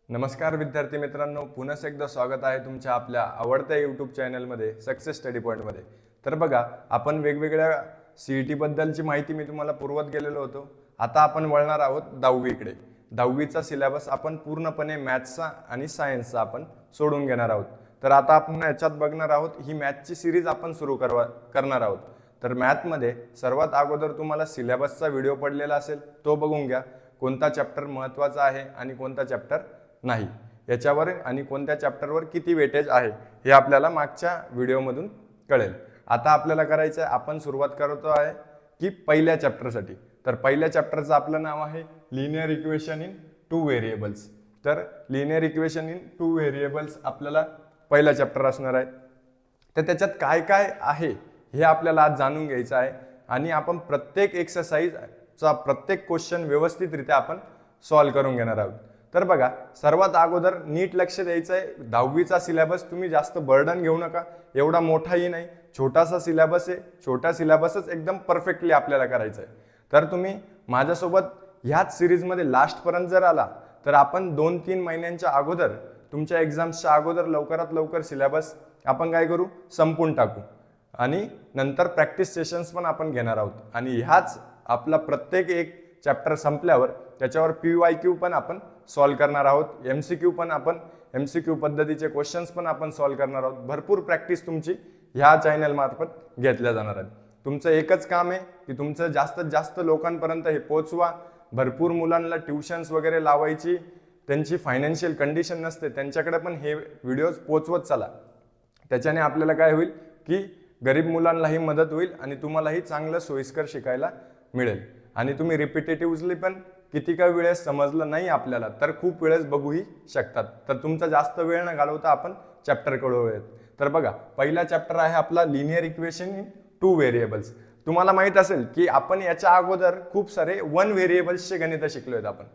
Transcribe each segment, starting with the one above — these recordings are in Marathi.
नमस्कार विद्यार्थी मित्रांनो, पुन्हा एकदा स्वागत आहे तुमच्या आपल्या आवडत्या यूट्यूब चॅनलमध्ये सक्सेस स्टडी पॉईंटमध्ये। तर बघा, आपण वेगवेगळ्या CET बद्दलची माहिती मी तुम्हाला पुरवत गेलेलो होतो। आता आपण वळणार आहोत 10वीकडे। 10वीचा सिलेबस आपण पूर्णपणे मॅथ्सचा आणि सायन्सचा आपण सोडून घेणार आहोत। तर आता आपण याच्यात बघणार आहोत, ही मॅथ्सची सीरीज आपण सुरू करणार आहोत। तर मॅथमध्ये सर्वात अगोदर तुम्हाला सिलेबसचा व्हिडिओ पडलेला असेल, तो बघून घ्या। कोणता चॅप्टर महत्त्वाचा आहे आणि कोणता चॅप्टर नाही, याच्यावर आणि कोणत्या चॅप्टरवर किती वेटेज आहे हे आपल्याला मागच्या व्हिडिओमधून कळेल। आता आपल्याला करायचं आहे, आपण सुरुवात करतो आहे की पहिल्या चॅप्टरसाठी। तर पहिल्या चॅप्टरचं आपलं नाव आहे linear equation in two variables. तर linear equation in two variables आपल्याला पहिला चॅप्टर असणार आहे। तर त्याच्यात काय काय आहे हे आपल्याला आज जाणून घ्यायचं आहे आणि आपण प्रत्येक एक्सरसाइजचा प्रत्येक क्वेश्चन व्यवस्थितरित्या आपण सॉल्व करून घेणार आहोत। तर बघा, सर्वात अगोदर नीट लक्ष द्यायचं आहे, 10वीचा सिलेबस तुम्ही जास्त बर्डन घेऊ नका, एवढा मोठाही नाही, छोटासा सिलेबस आहे। छोटा सिलेबसच एकदम परफेक्टली आपल्याला करायचं आहे। तर तुम्ही माझ्यासोबत ह्याच सिरीजमध्ये लास्टपर्यंत जर आला तर आपण 2-3 महिन्यांच्या अगोदर तुमच्या एक्झाम्सच्या अगोदर लवकरात लवकर सिलेबस आपण काय करू, संपून टाकू आणि नंतर प्रॅक्टिस सेशन्स पण आपण घेणार आहोत। आणि ह्याच आपला प्रत्येक एक चॅप्टर संपल्यावर त्याच्यावर PYQ पण आपण सॉल्व करणार आहोत, MCQ पण आपण MCQ पद्धतीचे क्वेश्चन्स पण आपण सॉल्व करणार आहोत। भरपूर प्रॅक्टिस तुमची ह्या चॅनल मार्फत घेतल्या जाणार आहे। तुमचं एकच काम आहे की तुमचं जास्तीत जास्त लोकांपर्यंत हे पोहोचवा। भरपूर मुलांना ट्युशन्स वगैरे लावायची त्यांची फायनान्शियल कंडिशन नसते, त्यांच्याकडे पण हे व्हिडिओज पोहोचवत चला। त्याच्याने आपल्याला काय होईल की गरीब मुलांनाही मदत होईल आणि तुम्हालाही चांगलं सोयीस्कर शिकायला मिळेल। आणि तुम्ही रिपिटेटिव्हली पण किती का वेळेस समजलं नाही आपल्याला तर खूप वेळेस बघूही शकतात। तर तुमचा जास्त वेळ न घालवता आपण चॅप्टरकडे वळूयात। तर बघा, पहिला चॅप्टर आहे आपला linear equation in two variables. तुम्हाला माहित असेल की आपण याच्या अगोदर खूप सारे 1 व्हेरिएबल्सचे गणित शिकलोय आपण।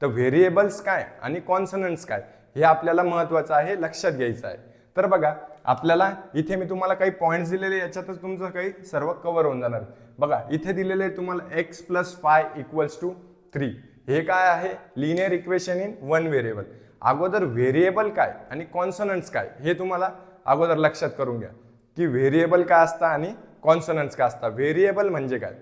तर व्हेरिएबल्स काय आणि कॉन्सनंट्स काय हे आपल्याला महत्त्वाचं आहे, लक्षात घ्यायचं आहे। तर बघा, आपल्याला इथे मी तुम्हाला काही पॉईंट्स दिलेले, याच्यातच तुमचं काही सर्व कव्हर होऊन जाणार। बघा, इथे दिलेले तुम्हाला x + y = 3। हे काय आहे, लिनियर इक्वेशन इन 1 व्हेरिएबल। अगोदर व्हेरिएबल काय आणि कॉन्सनंट्स काय हे तुम्हाला अगोदर लक्षात करून घ्या की व्हेरिएबल काय असतं आणि कॉन्सनंट्स काय असतं। व्हेरिएबल म्हणजे काय,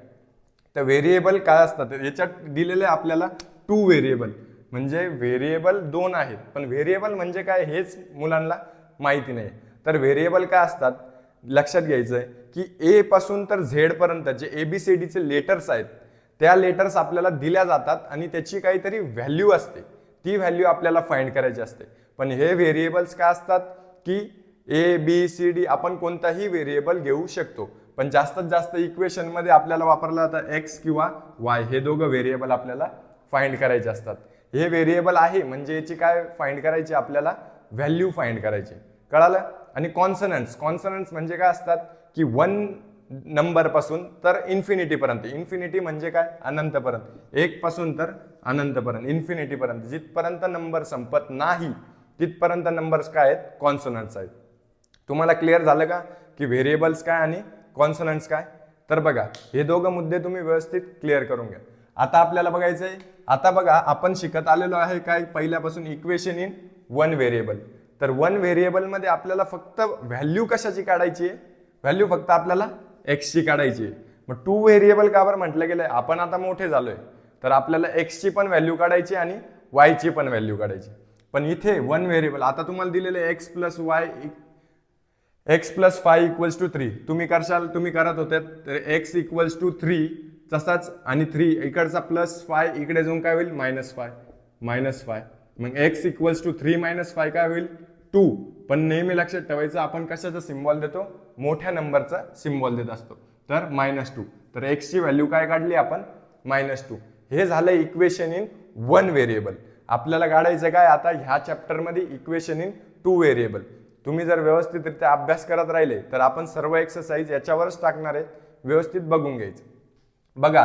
तर व्हेरिएबल काय असतात, याच्यात दिलेले आपल्याला 2 व्हेरिएबल, म्हणजे व्हेरिएबल 2 आहेत, पण व्हेरिएबल म्हणजे काय हेच मुलांना माहिती नाही। तर व्हेरिएबल काय असतात लक्षात घ्यायचं आहे की A पासून तर Z पर्यंत जे ABCDचे लेटर्स आहेत त्या लेटर्स आपल्याला दिल्या जातात आणि त्याची काहीतरी व्हॅल्यू असते, ती व्हॅल्यू आपल्याला फाइंड करायची असते। पण हे व्हेरिएबल्स काय असतात की ABCD आपण कोणताही व्हेरिएबल घेऊ शकतो, पण जास्तीत जास्त इक्वेशन मध्ये आपल्याला वापरला जातं x किंवा y, हे दोघं व्हेरिएबल आपल्याला फाइंड करायचे असतात। हे व्हेरिएबल आहे म्हणजे याची काय फाइंड करायची, आपल्याला व्हॅल्यू फाइंड करायची, कळालं। आणि कॉन्सनंट्स म्हणजे काय असतात की 1 नंबर पासून तर इन्फिनिटी पर्यंत, इन्फिनिटी म्हणजे काय अनंतपर्यंत, 1 पासून तर अनंतपर्यंत, इन्फिनिटी पर्यंत, जिथपर्यंत नंबर संपत नाही तिथपर्यंत नंबर्स काय आहेत, कॉन्सोनंट्स आहेत। तुम्हाला क्लिअर झालं का की व्हेरिएबल्स काय आणि कॉन्सोनंट्स काय। तर बघा, हे दोघं मुद्दे तुम्ही व्यवस्थित क्लिअर करून घ्या। आता आपल्याला बघायचं आहे, आता बघा आपण शिकत आलेलो आहे काय पहिल्यापासून इक्वेशन इन 1 व्हेरिएबल। तर 1 व्हेरिएबल मध्ये आपल्याला फक्त व्हॅल्यू कशाची काढायची आहे, व्हॅल्यू फक्त आपल्याला x ची काढायची आहे। मग 2 व्हेरिएबल का बरं म्हटलं गेलंय, आपण आता मोठे झालोय तर आपल्याला x ची पण व्हॅल्यू काढायची आणि y ची पण व्हॅल्यू काढायची। पण इथे 1 व्हेरिएबल आता तुम्हाला दिलेले x + y = 3, तुम्ही करशाल, तुम्ही करत होते तर x = 3 तसाच आणि 3 इकडचा +5 इकडे जाऊन काय होईल -5, मग x = 3 - 5 काय होईल 2। पण नेहमी लक्षात ठेवायचं, आपण कशाचा सिम्बॉल देतो, मोठ्या नंबरचा सिम्बॉल देत असतो, तर -2। तर x ची व्हॅल्यू काय काढली आपण -2। हे झालं इक्वेशन इन 1 व्हेरिएबल। आपल्याला काढायचं काय आता ह्या चॅप्टर मध्ये इक्वेशन इन 2 व्हेरिएबल। तुम्ही जर व्यवस्थितरित्या अभ्यास करत राहिले तर आपण सर्व एक्सरसाइज याच्यावरच टाकणार आहे, व्यवस्थित बघून घ्यायचं। बघा,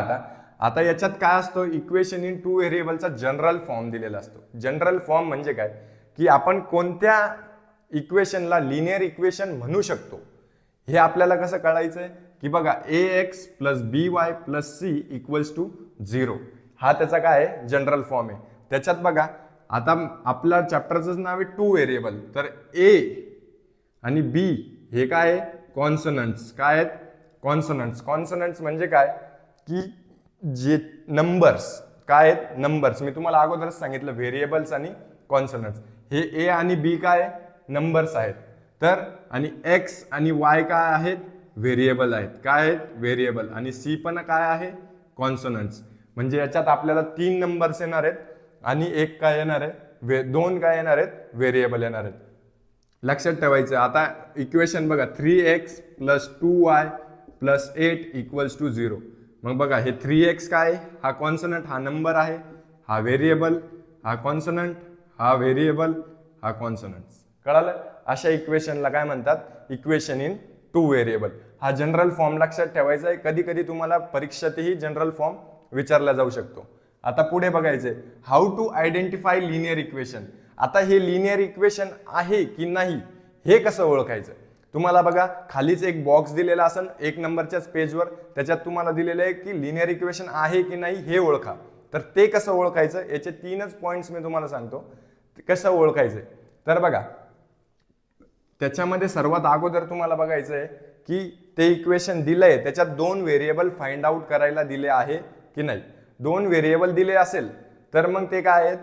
आता याच्यात काय असतो, इक्वेशन इन 2 व्हेरिएबलचा जनरल फॉर्म दिलेला असतो। जनरल फॉर्म म्हणजे काय की आपण कोणत्या इक्वेशनला लिनियर इक्वेशन म्हणू शकतो हे आपल्याला कसं कळायचंय की बघा, ax + by + c = 0 हा त्याचा काय आहे जनरल फॉर्म आहे। त्याच्यात बघा आता आपल्या चॅप्टरचं नाव आहे टू व्हेरिएबल. तर ए आणि बी हे काय आहे? कॉन्सोनंट्स. काय आहेत? कॉन्सोनंट्स. कॉन्सोनंट्स म्हणजे काय की जे नंबर्स काय आहेत? नंबर्स. मी तुम्हाला अगोदरच सांगितलं व्हेरिएबल्स आणि कॉन्सोनंट्स. हे ए आणि बी काय नंबर्स आहेत. तर आणि एक्स आणि वाय काय आहेत? व्हेरिएबल आहेत. काय आहेत? व्हेरिएबल. आणि सी पण काय आहे? कॉन्सोनंट्स. म्हणजे याच्यात आपल्याला 3 नंबर्स येणार आहेत आणि एक काय येणार आहे? 2 काय येणार आहेत? व्हेरिएबल येणार आहेत. लक्षात ठेवायचं. आता इक्वेशन बघा 3x + 2y + 8 = 0. मग बघा हे 3x काय? हा कॉन्सोनंट, हा नंबर आहे, हा व्हेरिएबल, हा कॉन्सोनंट, हा व्हेरिएबल, हा कॉन्सोनंट. कळालं? अशा इक्वेशनला काय म्हणतात? Equation in two variable. हा जनरल फॉर्म लक्षात ठेवायचा आहे. कधी कधी तुम्हाला परीक्षेतही जनरल फॉर्म विचारला जाऊ शकतो. आता पुढे बघायचंय how to identify linear equation. आता हे लिनियर इक्वेशन आहे की नाही हे कसं ओळखायचं? तुम्हाला बघा खालीच एक बॉक्स दिलेला असेल 1 नंबरच्याच पेजवर, त्याच्यात तुम्हाला दिलेलं आहे की लिनियर इक्वेशन आहे की नाही हे ओळखा. तर ते कसं ओळखायचं? याचे 3च पॉइंट्स मी तुम्हाला सांगतो कसं ओळखायचंय. तर बघा त्याच्यामध्ये सर्वात अगोदर तुम्हाला बघायचं आहे की ते इक्वेशन दिलंय त्याच्यात 2 व्हेरिएबल फाइंड आउट करायला दिले आहे की नाही. 2 व्हेरिएबल दिले असेल तर मग ते काय आहेत?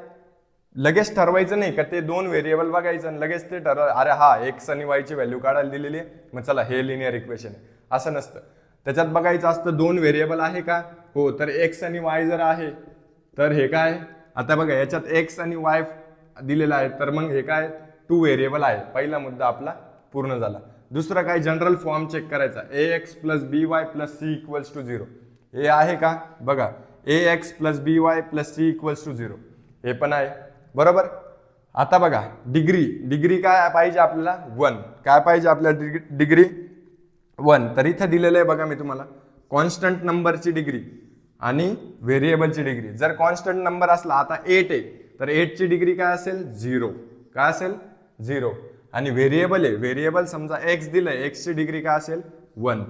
लगेच ठरवायचं नाही का ते 2 व्हेरिएबल बघायचं आणि लगेच ते अरे हा एक्स आणि वाय ची व्हॅल्यू काढायला दिलेली आहे मग चला हे लिनियर इक्वेशन आहे, असं नसतं. त्याच्यात बघायचं असतं 2 व्हेरिएबल आहे का? हो. तर एक्स आणि वाय जर आहे तर हे काय? आता बघा याच्यात एक्स आणि वाय दिलेला आहे तर मग हे काय? 2 व्हेरिएबल आहे. पहिला मुद्दा आपला पूर्ण झाला. दुसरा काय? जनरल फॉर्म चेक करायचा. ax + by + c = 0. हे आहे का? बघा ax + by + c = 0 हे पण आहे. बरोबर. आता बघा डिग्री काय पाहिजे आपल्याला? 1. काय पाहिजे आपल्याला? डिग्री 1. तर इथं दिलेलं आहे बघा मी तुम्हाला कॉन्स्टंट नंबरची डिग्री आणि व्हेरिएबलची डिग्री. जर कॉन्स्टंट नंबर असला आता 8 आहे तर 8 ची डिग्री काय असेल? 0. काय असेल? 0. आणि व्हेरिएबल आहे, व्हेरिएबल समजा x दिलंय, x ची डिग्री काय असेल? 1.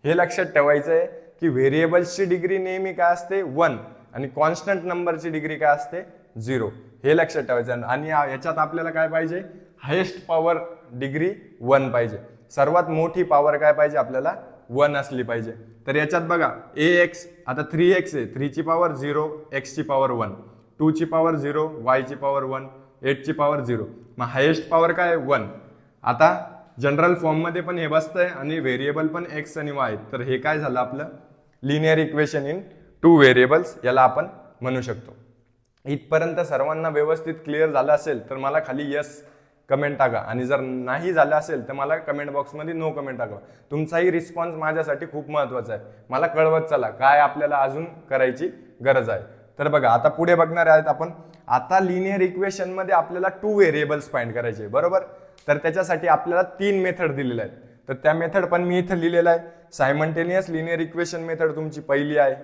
हे लक्षात ठेवायचं आहे की व्हेरिएबल्सची डिग्री नेहमी काय असते? 1 आणि कॉन्स्टंट नंबरची डिग्री काय असते? 0. हे लक्षात ठेवायचं. आणि याच्यात आपल्याला काय पाहिजे? हायेस्ट पॉवर डिग्री 1 पाहिजे. सर्वात मोठी पॉवर काय पाहिजे आपल्याला? 1 असली पाहिजे. तर याच्यात बघा ax आता 3x आहे, 3 ची पॉवर 0, x ची पॉवर 1, 2 ची पॉवर 0, y ची पॉवर 1, 8 ची पॉवर 0. मग हायेस्ट पॉवर काय? 1. आता जनरल फॉर्म मध्ये पण हे बसतंय आणि व्हेरिएबल पण x आणि y. तर हे काय झालं आपलं? Linear equation in two variables याला आपण म्हणू शकतो. इथपर्यंत सर्वांना व्यवस्थित क्लिअर झालं असेल तर मला खाली यस कमेंट टाका आणि जर नाही झालं असेल तर मला कमेंट बॉक्समध्ये नो कमेंट टाका. तुमचाही रिस्पॉन्स माझ्यासाठी खूप महत्त्वाचा आहे. मला कळवत चला काय आपल्याला अजून करायची गरज आहे. तर बघा आता पुढे बघणार आहेत आपण. आता लिनियर इक्वेशन मध्ये आपल्याला 2 व्हेरिएबल्स फाइंड करायचे बरोबर. तर त्याच्यासाठी आपल्याला 3 मेथड दिलेल्या आहेत. तर त्या मेथड पण मी इथं लिहिलेला आहे. सायमल्टेनियस लिनियर इक्वेशन मेथड तुमची पहिली आहे.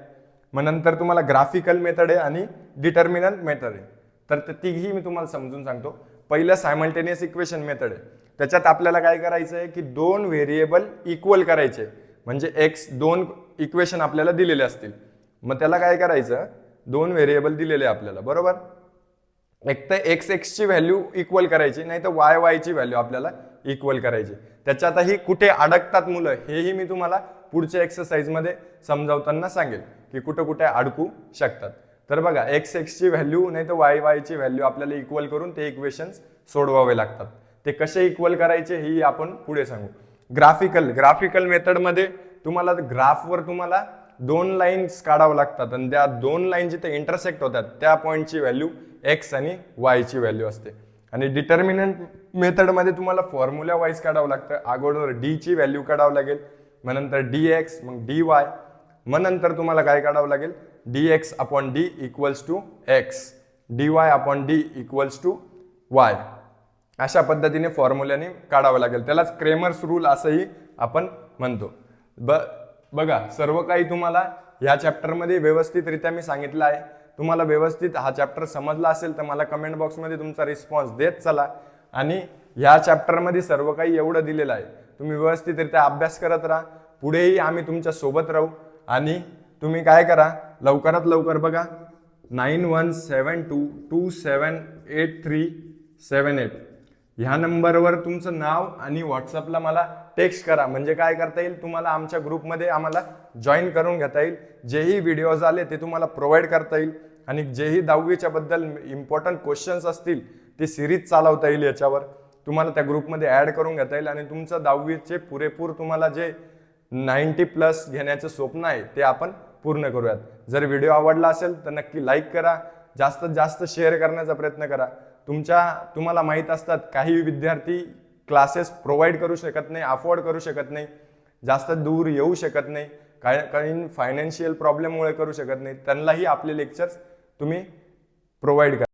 मग नंतर तुम्हाला ग्राफिकल मेथड आहे आणि डिटर्मिनंट मेथड आहे. तर तिघी मी तुम्हाला समजून सांगतो. पहिलं सायमल्टेनियस इक्वेशन मेथड आहे. त्याच्यात आपल्याला काय करायचं आहे की 2 व्हेरिएबल इक्वल करायचे. म्हणजे x 2 इक्वेशन आपल्याला दिलेले असतील. मग त्याला काय करायचं? 2 व्हेरिएबल दिलेले आपल्याला बरोबर. एक तर x ची व्हॅल्यू इक्वल करायची नाही तर y ची व्हॅल्यू आपल्याला इक्वल करायची. त्याच्यातही कुठे अडकतात मुलं हेही मी तुम्हाला पुढच्या एक्सरसाइज मध्ये समजावताना सांगेल की कुठे कुठे अडकू शकतात. तर बघा x ची व्हॅल्यू नाही तर y ची व्हॅल्यू आपल्याला इक्वल करून ते इक्वेशन्स सोडवावे लागतात. ते कसे इक्वल करायचे हे आपण पुढे सांगू. ग्राफिकल मेथड मध्ये तुम्हाला ग्राफवर तुम्हाला 2 लाईन्स काढावं लागतात आणि त्या 2 लाईन जिथे इंटरसेक्ट होतात त्या पॉईंटची व्हॅल्यू x आणि y ची व्हॅल्यू असते. आणि डिटर्मिनंट मेथड मध्ये तुम्हाला फॉर्म्युला वाईज काढावं लागतं. अगोदर d ची व्हॅल्यू काढावं लागेल, मग नंतर dx, मग dy, मग नंतर तुम्हाला काय काढावं लागेल? dx/d = x, dy/d = y. अशा पद्धतीने फॉर्म्युल्याने काढावं लागेल. त्यालाच क्रेमर्स रूल असंही आपण म्हणतो. बघा सर्व काही तुम्हाला या चॅप्टरमध्ये व्यवस्थितरित्या मी सांगितलं आहे. तुम्हाला व्यवस्थित हा चॅप्टर समजला असेल तर मला कमेंट बॉक्समध्ये तुमचा रिस्पॉन्स देत चला. आणि या चॅप्टरमध्ये सर्व काही एवढं दिलेलं आहे. तुम्ही व्यवस्थितरित्या अभ्यास करत राहा. पुढेही आम्ही तुमच्या सोबत राहू. आणि तुम्ही काय करा लवकरात लवकर बघा 917227 8378. ह्या नंबरवर तुमचं नाव आणि व्हॉट्सअपला मला टेक्स्ट करा. म्हणजे काय करता येईल, तुम्हाला आमच्या ग्रुपमध्ये आम्हाला जॉईन करून घेता येईल. जेही व्हिडिओज आले ते तुम्हाला प्रोव्हाइड करता येईल आणि जेही 10वीच्या बद्दल इम्पॉर्टंट क्वेश्चन्स असतील ते सिरीज चालवता येईल. याच्यावर तुम्हाला त्या ग्रुपमध्ये ॲड करून घेता येईल आणि तुमचं 10वीचे पुरेपूर तुम्हाला जे 90+ घेण्याचं स्वप्न आहे ते आपण पूर्ण करूयात. जर व्हिडिओ आवडला असेल तर नक्की लाईक करा, जास्तीत जास्त शेअर करण्याचा प्रयत्न करा. तुम्हाला माहीत असतात काही विद्यार्थी क्लासेस प्रोव्हाइड करू शकत नाही, अफोर्ड करू शकत नाही, जास्त दूर येऊ शकत नाही, काही फायनान्शियल प्रॉब्लेममुळे करू शकत नाही. त्यांनाही आपले लेक्चर्स तुम्ही प्रोव्हाइड करा.